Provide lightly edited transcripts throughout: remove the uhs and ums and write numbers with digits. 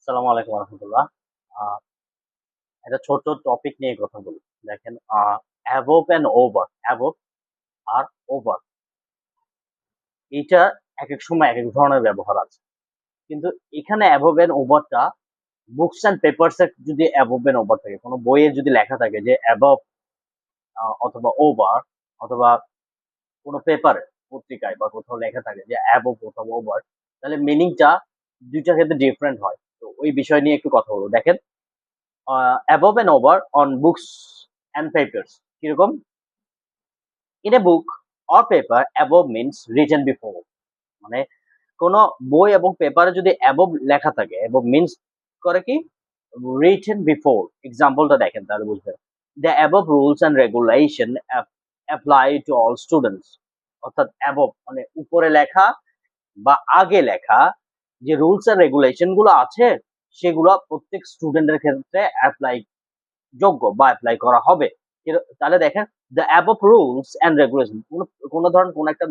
আসসালামু আলাইকুম রহমতুল্লাহ। আহ, একটা ছোট টপিক নিয়ে কথা বলি। দেখেন, অ্যাবোভ অ্যান্ড ওভার, অ্যাবোভ আর ওভার, এইটা এক এক সময় এক এক ধরনের ব্যবহার আছে। কিন্তু এখানে অ্যাবোভ অ্যান্ড ওভারটা বুকস অ্যান্ড পেপারস এর যদি অ্যাবোভ অ্যান্ড ওভার থাকে, কোনো বইয়ে যদি লেখা থাকে যে অ্যাবোভ অথবা ওভার, অথবা কোনো পেপারে, পত্রিকায় বা কোথাও লেখা থাকে যে অ্যাবোভ অথবা ওভার, তাহলে মিনিংটা দুইটার ক্ষেত্রে ডিফারেন্ট হয়। তো ওই বিষয় নিয়ে একটু কথা বলবো। দেখেন, above and over on books and papers, কিরকম? In a book or paper, above means written before, মানে কোন বই এবং পেপারে যদি above লেখা থাকে, above means করে কি written before। এক্সাম্পলটা দেখেন তাহলে বুঝবেন। The above rules and regulation apply to all students, অর্থাৎ above মানে উপরে লেখা বা আগে লেখা যে রুলস এন্ড রেগুলেশন গুলো আছে, সেগুলো প্রত্যেক স্টুডেন্টের ক্ষেত্রে অ্যাপ্লাই যোগ্য বা অ্যাপ্লাই করা হবে। তাহলে দেখেন, the above rules and regulation, কোন ধরুন কোন একটা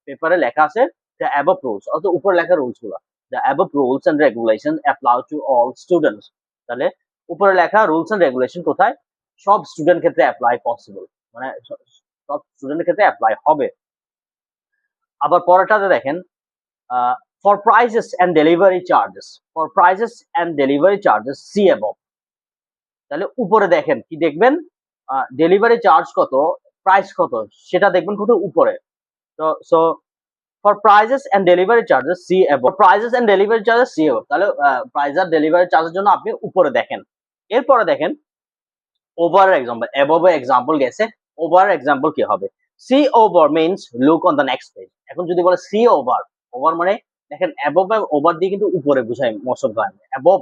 পেপারে লেখা আছে দ্য অ্যাবভ রুলস, অর্থাৎ উপরে লেখা রুলস গুলো, the above rules and regulation apply to all students. তাহলে উপরে লেখা রুলস অ্যান্ড রেগুলেশন কোথায়? সব স্টুডেন্ট ক্ষেত্রে অ্যাপ্লাই পসিবল, মানে সব স্টুডেন্টের ক্ষেত্রে অ্যাপ্লাই হবে। আবার পরেরটাতে দেখেন, for prices and delivery charges, for prices and delivery charges see above. তাহলে উপরে দেখেন কি দেখবেন, ডেলিভারি চার্জ কত, প্রাইস কত, সেটা দেখবেন কত উপরে। তো so for prices and delivery charges see above, prices and delivery charges see above. তাহলে প্রাইস আর ডেলিভারি চার্জের জন্য আপনি উপরে দেখেন। এরপরে দেখেন ওভার এক্সাম্পল, অ্যাবভ এক্সাম্পল গেছে, ওভার এক্সাম্পল কি হবে? See over means look on the next page. এখন যদি বলে সি ওভার, ওভার মানে দেখেন অ্যাবভ ওভার দিয়ে কিন্তু উপরে বুঝায় most of the time. Above,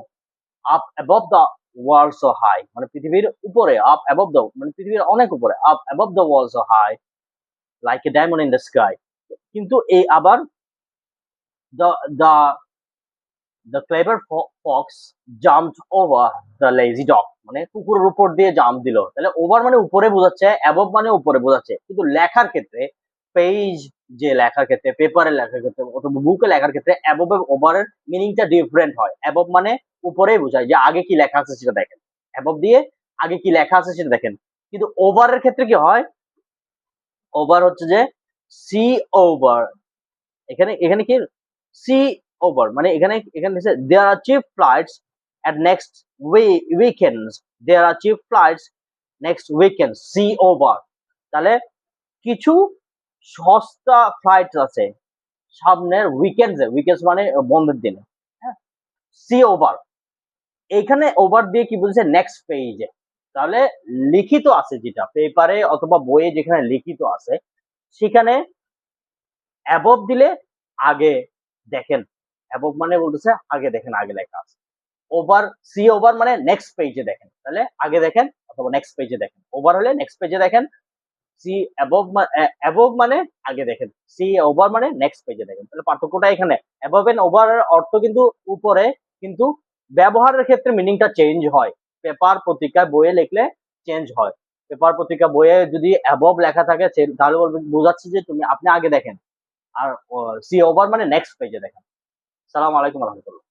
up above the world so high, মানে পৃথিবীর উপরে, আপ অ্যাবভ দ্য মানে পৃথিবীর অনেক উপরে, up above the world so high like a diamond in the sky. কিন্তু এই আবার the the the clever fox jumped over the lazy dog, মানে কুকুরের উপর দিয়ে জাম্প দিল। তাহলে ওভার মানে উপরে বোঝাচ্ছে, অ্যাবভ মানে উপরে বোঝাচ্ছে। কিন্তু লেখার ক্ষেত্রে, পেজ যে লেখার ক্ষেত্রে, পেপারে লেখার ক্ষেত্রে অথবা বুকে লেখার ক্ষেত্রে অ্যাবভ এবং ওভারের মিনিংটা ডিফারেন্ট হয়। অ্যাবভ মানে উপরেই বোঝায় যে আগে কি লেখা আছে সেটা দেখেন, অ্যাবভ দিয়ে আগে কি লেখা আছে সেটা দেখেন। কিন্তু ওভারের ক্ষেত্রে কি হয়? ওভার হচ্ছে যে সি ওভার, এখানে এখানে কি সি ওভার মানে এখানে এখানে there are cheap flights at next weekends, there are cheap flights next weekend, see over. তাহলে কিছু সস্তা ফ্লাইট আছে সামনের উইকেন্ডসে, উইকেন্ডস মানে বন্ধের দিনে, হ্যাঁ, সি ওভার। এইখানে ওভার দিয়ে কি বলছে? নেক্সট পেজে। তাহলে লিখিত আছে যেটা পেপারে অথবা বইয়ে, যেখানে লিখিত আছে সেখানে অ্যাবভ দিলে আগে দেখেন, অ্যাবভ মানে বলতেছে আগে দেখেন, আগে লেখা আছে। ওভার, সি ওভার মানে নেক্সট পেজে দেখেন, তাহলে আগে দেখেন অথবা নেক্সট পেজে দেখেন। ওভার হলে নেক্সট পেজে দেখেন, সি অ্যাবভ, অ্যাবভ মানে আগে দেখেন, সি ওভার মানে নেক্সট পেজে দেখেন। তাহলে পার্থক্যটা এখানে। অ্যাবভ এন্ড ওভার এর অর্থ কিন্তু উপরে, কিন্তু ব্যবহারের ক্ষেত্রে মিনিংটা চেঞ্জ হয়। পেপার পত্রিকা বইয়ে লিখলে চেঞ্জ হয়। পেপার পত্রিকা বইয়ে যদি অ্যাবভ লেখা থাকে তাহলে বোঝাচ্ছে যে তুমি আপনি আগে দেখেন, আর সি ওভার মানে নেক্সট পেজে দেখেন। সালাম আলাইকুম রহমতুল্লাহ।